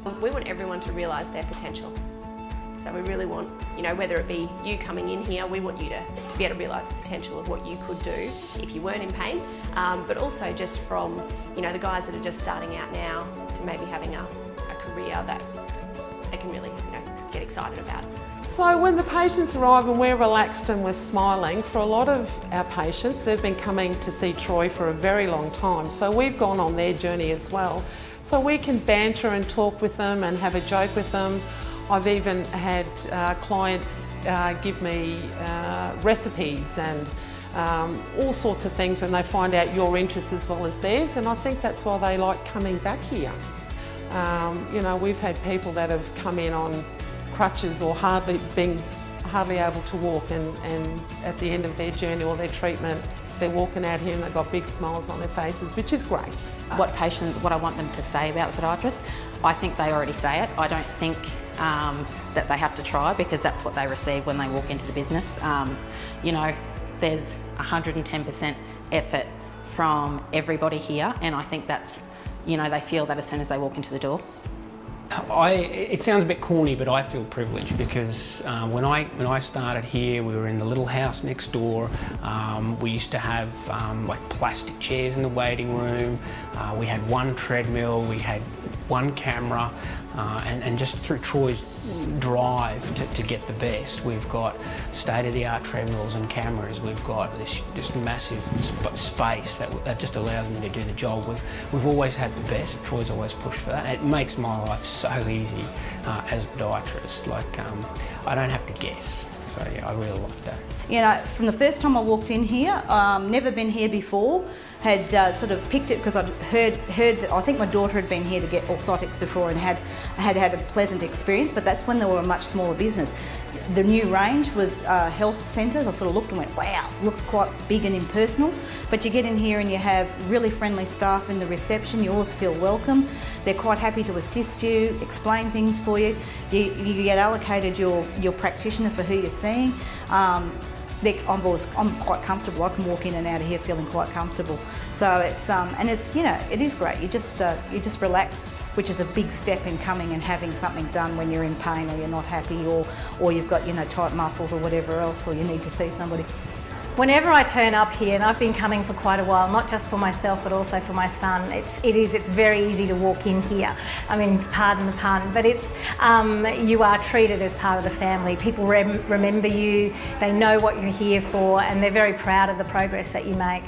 We want everyone to realise their potential. So we really want, whether it be you coming in here, we want you to be able to realise the potential of what you could do if you weren't in pain, but also just from, the guys that are just starting out now to maybe having a career that they can really, get excited about. So when the patients arrive and we're relaxed and we're smiling, for a lot of our patients, they've been coming to see Troy for a very long time. So we've gone on their journey as well. So we can banter and talk with them and have a joke with them. I've even had clients give me recipes and all sorts of things when they find out your interests as well as theirs, and I think that's why they like coming back here. We've had people that have come in on crutches or hardly able to walk, and at the end of their journey or their treatment, they're walking out here and they've got big smiles on their faces, which is great. What I want them to say about the podiatrist, I think they already say it. I don't think that they have to try, because that's what they receive when they walk into the business. There's 110% effort from everybody here, and I think that's, they feel that as soon as they walk into the door. It sounds a bit corny, but I feel privileged because when I started here, we were in the little house next door. We used to have like plastic chairs in the waiting room. We had one treadmill, we had one camera, and just through Troy's drive to get the best, we've got state-of-the-art treadmills and cameras. We've got this massive space that just allows me to do the job. We've always had the best. Troy's always pushed for that. It makes my life so easy as a podiatrist. I don't have to guess. So yeah, I really like that. From the first time I walked in here, never been here before, had sort of picked it because I'd heard that, I think my daughter had been here to get orthotics before and had a pleasant experience, but that's when they were a much smaller business. The new range was health centres. I sort of looked and went, wow, looks quite big and impersonal. But you get in here and you have really friendly staff in the reception. You always feel welcome. They're quite happy to assist you, explain things for you. You get allocated your practitioner for who you're seeing. I'm quite comfortable. I can walk in and out of here feeling quite comfortable. So it's it is great. You're just relaxed, which is a big step in coming and having something done when you're in pain or you're not happy or you've got tight muscles or whatever else, or you need to see somebody. Whenever I turn up here, and I've been coming for quite a while, not just for myself but also for my son, it's very easy to walk in here. I mean, pardon the pun, but you are treated as part of the family. People remember you, they know what you're here for, and they're very proud of the progress that you make.